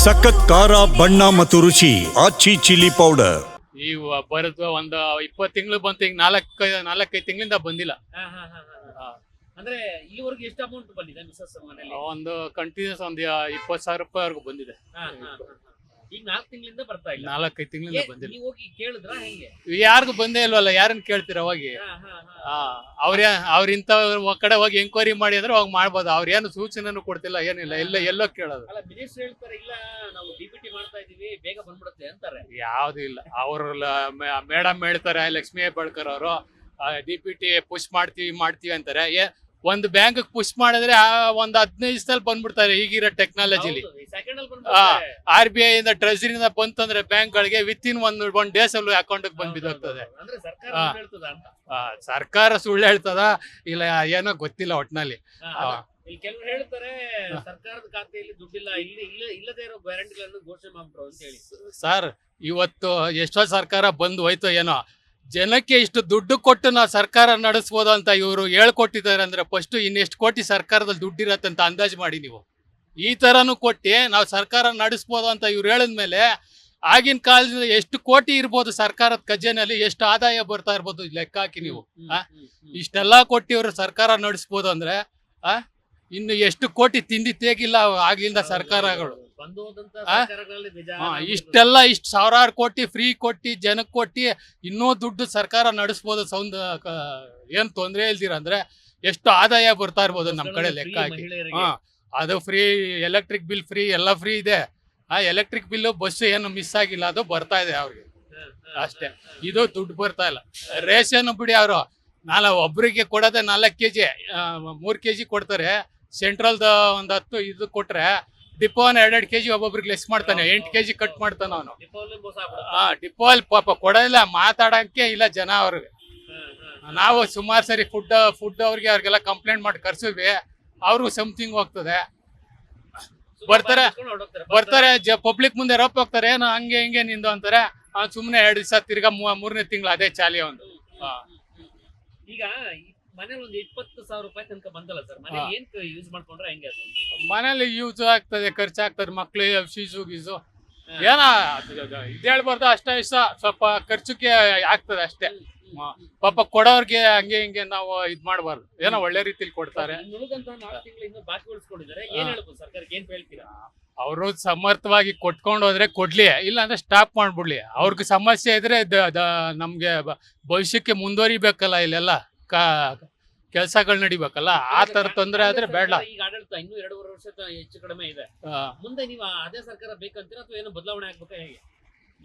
ಸಖತ್ ಖಾರ ಬಣ್ಣ ಮತ್ತು ರುಚಿ ಆಚಿ ಚಿಲ್ಲಿ ಪೌಡರ್. ಈ ಬರೋದು ಒಂದು 20 ತಿಂಗಳು ಬಂತು, ಈಗ ನಾಲ್ಕೈದು ತಿಂಗಳಿಂದ ಬಂದಿಲ್ಲ. ಅಂದ್ರೆ ಇಲ್ಲಿವರೆಗೂ ಎಷ್ಟು ಅಮೌಂಟ್ ಬಂದಿದೆ ಮಿಸಸ್ ಮನೇಲಿ? ಒಂದು ಕಂಟಿನ್ಯೂಸ್ ಒಂದು 20,000 ರೂಪಾಯಿವರೆಗೂ ಬಂದಿದೆ. ಈಗ 4 ತಿಂಗಳಿಂದ ಬರ್ತಾ ಇಲ್ಲ. 4-5 ತಿಂಗಳಿಂದ ಬಂದಿಲ್ಲ. ನೀವು ಹೋಗಿ ಕೇಳಿದ್ರ ಹೆಂಗೆ? ಯಾರಿಗೂ ಬಂದೇ ಇಲ್ವಲ್ಲ, ಯಾರನ್ನ ಕೇಳ್ತೀರ ಹೋಗಿ? ಅವ್ರಿಂತ ಕಡೆ ಹೋಗಿ ಎಂಕ್ವೈರಿ ಮಾಡಿ ಅಂದ್ರೆ ಹೋಗಿ ಮಾಡ್ಬೋದು. ಅವ್ರೇನು ಸೂಚನೆನೂ ಕೊಡ್ತಿಲ್ಲ, ಏನಿಲ್ಲ, ಎಲ್ಲೋ ಕೇಳೋದು. ಅಲ್ಲ, ಮಿನಿಸ್ಟರ್ ಹೇಳ್ತಾರೆ ಇಲ್ಲ ನಾವು ಡಿಪಿಟಿ ಮಾಡ್ತಾ ಇದೀವಿ, ಬೇಗ ಬಂದ್ಬಿಡುತ್ತೆ ಅಂತಾರೆ. ಯಾವ್ದು ಇಲ್ಲ, ಅವ್ರ ಮೇಡಮ್ ಹೇಳ್ತಾರೆ, ಲಕ್ಷ್ಮೀ ಹೆಬ್ಬಾಳ್ಕರ್ ಅವರು ಡಿಪಿಟಿ ಪುಷ್ ಮಾಡ್ತೀವಿ ಅಂತಾರೆ. ಒಂದು ಬ್ಯಾಂಕ್ ಪುಷ್ ಮಾಡಿದ್ರೆ ಒಂದ್ 15 ದಿವಸದಲ್ಲಿ ಬಂದ್ಬಿಡ್ತಾರೆ ಈಗಿರೋ ಟೆಕ್ನಾಲಜಿಲಿ. RBI ಇಂದ ಟ್ರೆಜರಿಯಿಂದ ಬಂತಂದ್ರೆ ಬ್ಯಾಂಕ್ ಗಳಿಗೆ ವಿತಿನ್ ಒನ್ ಡೇಸ್ ಅಲ್ಲಿ ಅಕೌಂಟ್ ಬಂದ್ ಬಿದ್ದೋಗ್ತದೆ. ಸರ್ಕಾರ ಸುಳ್ಳು ಹೇಳ್ತದ ಇಲ್ಲ ಏನೋ ಗೊತ್ತಿಲ್ಲ ಒಟ್ನಲ್ಲಿ. ಕೆಲವರು ಹೇಳ್ತಾರೆ ಸರ್ಕಾರದ ಖಾತೆಯಲ್ಲಿ ದುಡ್ಡಿಲ್ಲ, ಇಲ್ಲದೇ ಇರೋ ಗ್ಯಾರಂಟಿಗಳನ್ನು ಘೋಷಣೆ ಮಾಡ್ಬಿಟ್ರು ಅಂತ ಹೇಳಿ. ಸರ್, ಇವತ್ತು ಎಷ್ಟೋ ಸರ್ಕಾರ ಬಂದು ಹೋಯ್ತು ಏನೋ, ಜನಕ್ಕೆ ಇಷ್ಟು ದುಡ್ಡು ಕೊಟ್ಟು ನಾವು ಸರ್ಕಾರ ನಡೆಸ್ಬೋದು ಅಂತ ಇವರು ಹೇಳ್ಕೊಟ್ಟಿದ್ದಾರೆ ಅಂದ್ರೆ ಫಸ್ಟ್ ಇನ್ನೆಷ್ಟು ಕೋಟಿ ಸರ್ಕಾರದಲ್ಲಿ ದುಡ್ಡಿರತ್ತೆ ಅಂತ ಅಂದಾಜು ಮಾಡಿ ನೀವು. ಈ ತರನು ಕೊಟ್ಟು ನಾವು ಸರ್ಕಾರ ನಡೆಸ್ಬೋದು ಅಂತ ಇವ್ರು ಹೇಳಿದ್ಮೇಲೆ ಆಗಿನ ಕಾಲದಿಂದ ಎಷ್ಟು ಕೋಟಿ ಇರ್ಬೋದು ಸರ್ಕಾರದ ಖಜಾನೆಯಲ್ಲಿ, ಎಷ್ಟು ಆದಾಯ ಬರ್ತಾ ಇರ್ಬೋದು ಲೆಕ್ಕ ಹಾಕಿ ನೀವು. ಇಷ್ಟೆಲ್ಲಾ ಕೊಟ್ಟು ಇವರು ಸರ್ಕಾರ ನಡೆಸ್ಬೋದು ಅಂದ್ರೆ ಇನ್ನು ಎಷ್ಟು ಕೋಟಿ ತಿಂದಿ ತೇಗಿಲ್ಲ ಆಗ್ಲಿಂದ ಸರ್ಕಾರಗಳು. ಇಷ್ಟು ಸಾವಿರಾರು ಕೋಟಿ ಫ್ರೀ ಕೊಟ್ಟಿ ಜನಕ್ಕೆ ಕೊಟ್ಟಿ ಇನ್ನೂ ದುಡ್ಡು ಸರ್ಕಾರ ನಡೆಸ್ಬೋದು. ಏನ್ ತೊಂದ್ರೆ ಇಲ್ದಿರ ಅಂದ್ರೆ ಎಷ್ಟು ಆದಾಯ ಬರ್ತಾ ಇರ್ಬೋದು ನಮ್ ಕಡೆ ಲೆಕ್ಕ ಹಾಕಿ. ಅದು ಫ್ರೀ, ಎಲೆಕ್ಟ್ರಿಕ್ ಬಿಲ್ ಫ್ರೀ, ಎಲ್ಲ ಫ್ರೀ ಇದೆ. ಎಲೆಕ್ಟ್ರಿಕ್ ಬಿಲ್ ಬಸ್ ಏನು ಮಿಸ್ ಆಗಿಲ್ಲ, ಅದು ಬರ್ತಾ ಇದೆ ಅವ್ರಿಗೆ ಅಷ್ಟೇ. ಇದು ದುಡ್ಡು ಬರ್ತಾ ಇಲ್ಲ. ರೇಷನ್ ಬಿಡಿ, ಅವರು ಒಬ್ರಿಗೆ ಕೊಡೋದೆ 4 kg 3 kg ಕೊಡ್ತಾರೆ. ಸೆಂಟ್ರಲ್ದ ಒಂದು 10 ಇದು ಕೊಟ್ರೆ ಡಿಪೋನ 2 kg ಒಬ್ಬೊಬ್ರಿಗೆ ಲೆಸ್ ಮಾಡ್ತಾನೆ, 8 kg ಕಟ್ ಮಾಡ್ತಾನ ಅವನು. ಡಿಪೋಲ್ ಪಾಪ ಕೊಡೋದಿಲ್ಲ, ಮಾತಾಡಕ್ಕೆ ಇಲ್ಲ ಜನ ಅವ್ರಿಗೆ. ನಾವು ಸುಮಾರು ಸರಿ ಫುಡ್ ಅವ್ರಿಗೆಲ್ಲ ಕಂಪ್ಲೇಂಟ್ ಮಾಡಿ ಕರ್ಸಿದ್ವಿ, ಅವ್ರಿಗೂ ಸಮಥಿಂಗ್ ಹೋಗ್ತದೆ. ಬರ್ತಾರೆ ಪಬ್ಲಿಕ್ ಮುಂದೆ ರೋಪ್ ಹೋಗ್ತಾರೆ, ಏನೋ ಹಂಗೆ ಹಿಂಗೆ ನಿಂದು ಅಂತಾರೆ. ಸುಮ್ನೆ 2 ದಿವಸ ತಿರ್ಗಾ 3ನೇ ತಿಂಗಳು ಅದೇ ಚಾಲಿ ಒಂದು. ಈಗ ಮನೇಲಿ ಒಂದು 20,000 ರೂಪಾಯಿ ತನಕ ಬಂದಲ್ಲ ಸರ್, ಮನೆ ಏನ್ ಯೂಸ್ ಮಾಡ್ಕೊಂಡ್ರೆ ಹೆಂಗೆ? ಮನೇಲಿ ಯೂಸ್ ಆಗ್ತದೆ, ಖರ್ಚಾಗ್ತದೆ, ಮಕ್ಳು ಫೀಸು ಗೀಸು ಏನೋ ಇದು ಹೇಳ್ಬಾರ್ದು, ಅಷ್ಟ ಇಷ್ಟ ಸ್ವಲ್ಪ ಖರ್ಚಕ್ಕೆ ಆಗ್ತದೆ ಅಷ್ಟೇ. ಪಾಪ ಕೊಡೋರ್ಗೆ ಹಂಗೆ ಹಿಂಗೆ ನಾವು ಇದ್ ಮಾಡ್ಬಾರ್ದು, ಏನೋ ಒಳ್ಳೆ ರೀತಿಲಿ ಕೊಡ್ತಾರೆ. ಅವರು ಸಮರ್ಥವಾಗಿ ಕೊಟ್ಕೊಂಡು ಹೋದ್ರೆ ಕೊಡ್ಲಿ, ಇಲ್ಲ ಅಂದ್ರೆ ಸ್ಟಾಪ್ ಮಾಡ್ಬಿಡ್ಲಿ. ಅವ್ರಿಗೆ ಸಮಸ್ಯೆ ಇದ್ರೆ ನಮ್ಗೆ ಭವಿಷ್ಯಕ್ಕೆ ಮುಂದುವರಿಬೇಕಲ್ಲ, ಇಲ್ಲೆಲ್ಲ ಕೆಲಸಗಳು ನಡಿಬೇಕಲ್ಲ. ಆ ತರ ತೊಂದರೆ ಆದ್ರೆ ಬೇಡ. ಈಗ ಆಡಳಿತ ಇನ್ನೂ 2.5 ವರ್ಷ ಹೆಚ್ಚು ಕಡಿಮೆ ಇದೆ. ಮುಂದೆ ನೀವು ಅದೇ ಸರ್ಕಾರ ಬೇಕಂತೀರಾ ಅಥವಾ ಏನೋ ಬದಲಾವಣೆ ಆಗ್ಬೇಕಾ ಹೇಗೆ?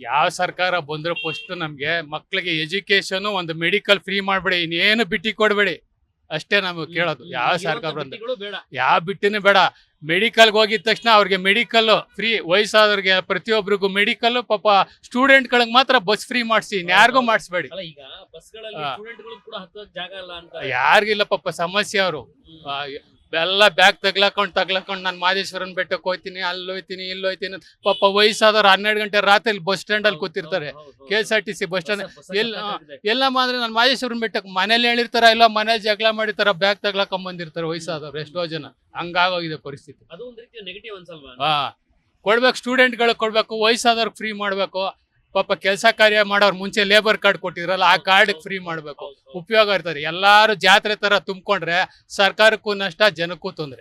ಯಾವ ಸರ್ಕಾರ ಬಂದ್ರು ಫಸ್ಟ್ ನಮ್ಗೆ ಮಕ್ಳಿಗೆ ಎಜುಕೇಶನ್, ಒಂದು ಮೆಡಿಕಲ್ ಫ್ರೀ ಮಾಡ್ಬೇಡಿ, ಇನ್ನೇನು ಬಿಟ್ಟಿ ಕೊಡ್ಬೇಡಿ ಅಷ್ಟೇ ನಮ್ಗೆ ಕೇಳೋದು. ಯಾವ ಸರ್ಕಾರ ಬಂದ್ರು ಯಾವ ಬಿಟ್ಟಿನೂ ಬೇಡ. ಮೆಡಿಕಲ್ಗೆ ಹೋಗಿದ ತಕ್ಷಣ ಅವ್ರಿಗೆ ಮೆಡಿಕಲ್ ಫ್ರೀ, ವಯಸ್ಸಾದವ್ರಿಗೆ ಪ್ರತಿಯೊಬ್ಬರಿಗೂ ಮೆಡಿಕಲ್. ಪಾಪ ಸ್ಟೂಡೆಂಟ್ಗಳಿಗೆ ಮಾತ್ರ ಬಸ್ ಫ್ರೀ ಮಾಡಿಸಿ, ಯಾರಿಗೂ ಮಾಡಿಸ್ಬೇಡಿ. ಯಾರಿಗಿಲ್ಲ ಪಾಪ ಸಮಸ್ಯೆ. ಅವರು ಎಲ್ಲ ಬ್ಯಾಗ್ ತಗ್ಲಾಕೊಂಡ್ ನಾನು ಮಾದೇಶ್ವರನ್ ಬೆಟ್ಟಕ್ಕೆ ಹೋಗ್ತೀನಿ, ಅಲ್ಲಿ ಹೋಗ್ತೀನಿ, ಇಲ್ಲಿ ಹೋಗ್ತೀನಿ. ಪಾಪ ವಯಸ್ಸಾದವ್ರು 12 ಗಂಟೆ ರಾತ್ರಿ ಬಸ್ ಸ್ಟ್ಯಾಂಡ್ ಅಲ್ಲಿ ಕೂತಿರ್ತಾರೆ, KSRTC ಬಸ್ ಸ್ಟ್ಯಾಂಡ್. ಎಲ್ಲ ಮಾಡಿದ್ರೆ ನಾನು ಮಾದೇಶ್ವರನ್ ಬೆಟ್ಟಕ್ಕೆ ಮನೇಲಿ ಹೇಳಿರ್ತಾರ, ಇಲ್ಲ ಮನೇಲಿ ಜಗಳ ಮಾಡಿರ್ತಾರ, ಬ್ಯಾಗ್ ತಗ್ಲಾಕೊಂಡ್ ಬಂದಿರ್ತಾರೆ ವಯಸ್ಸಾದವ್ರು ಎಷ್ಟೋ ಜನ. ಹಂಗಾಗೋಗಿದೆ ಪರಿಸ್ಥಿತಿ. ಕೊಡ್ಬೇಕು, ಸ್ಟೂಡೆಂಟ್ಗಳಿಗೆ ಕೊಡ್ಬೇಕು, ವಯಸ್ಸಾದವ್ರಿಗೆ ಫ್ರೀ ಮಾಡ್ಬೇಕು. ಪಾಪ ಕೆಲಸ ಕಾರ್ಯ ಮಾಡೋರು ಮುಂಚೆ ಲೇಬರ್ ಕಾರ್ಡ್ ಕೊಟ್ಟಿದ್ರಲ್ಲ, ಆ ಕಾರ್ಡ್ ಫ್ರೀ ಮಾಡ್ಬೇಕು, ಉಪಯೋಗ ಇರ್ತಾರೆ. ಎಲ್ಲಾರು ಜಾತ್ರೆ ತರ ತುಂಬಿಕೊಂಡ್ರೆ ಸರ್ಕಾರಕ್ಕೂ ನಷ್ಟ, ಜನಕ್ಕೂ ತೊಂದ್ರೆ.